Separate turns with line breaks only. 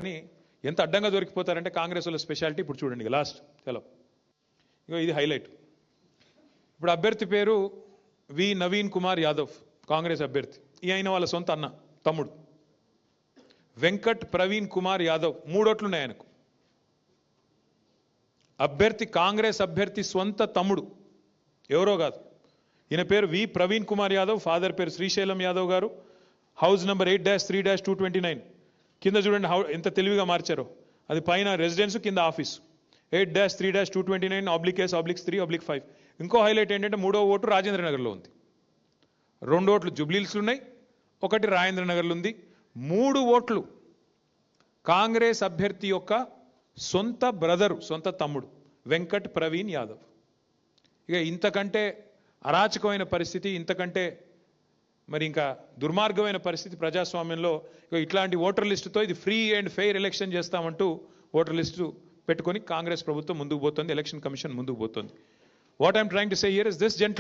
అని ఎంత అడ్డంగా దొరికిపోతారంటే కాంగ్రెస్ వాళ్ళ స్పెషాలిటీ. ఇప్పుడు చూడండి లాస్ట్ చలో ఇగో ఇది హైలైట్. ఇప్పుడు అభ్యర్థి పేరు వి నవీన్ కుమార్ యాదవ్, కాంగ్రెస్ అభ్యర్థి. ఈ అయిన వాళ్ళ సొంత అన్న తమ్ముడు వెంకట్ ప్రవీణ్ కుమార్ యాదవ్. 3 ఓట్లున్నాయి ఆయనకు. అభ్యర్థి కాంగ్రెస్ అభ్యర్థి సొంత తమ్ముడు, ఎవరో కాదు. ఈయన పేరు వి ప్రవీణ్ కుమార్ యాదవ్, ఫాదర్ పేరు శ్రీశైలం యాదవ్ గారు. House number 8-3-229. కింద చూడండి ఎంత తెలివిగా మార్చారో. అది పైన రెసిడెన్స్, కింద ఆఫీస్. 8-3-229/S/3/5. ఇంకో హైలైట్ ఏంటంటే 3వ ఓటు రాజేంద్ర నగర్లో ఉంది, 2 ఓట్లు జుబ్లీహిల్స్లో ఉన్నాయి, 1 రాజేంద్ర నగర్లో ఉంది. 3 ఓట్లు కాంగ్రెస్ అభ్యర్థి యొక్క సొంత బ్రదరు, సొంత తమ్ముడు వెంకట్ ప్రవీణ్ యాదవ్. ఇక ఇంతకంటే అరాచకమైన పరిస్థితి, ఇంతకంటే మరి ఇంకా దుర్మార్గమైన పరిస్థితి ప్రజాస్వామ్యంలో. ఇట్లాంటి ఓటర్ లిస్టుతో ఇది ఫ్రీ అండ్ ఫెయిర్ ఎలక్షన్ చేస్తామంటూ ఓటర్ లిస్టు పెట్టుకొని కాంగ్రెస్ ప్రభుత్వం ముందుకు పోతుంది, ఎలక్షన్ కమిషన్ ముందుకు పోతుంది. What I'm trying to say here is this gentle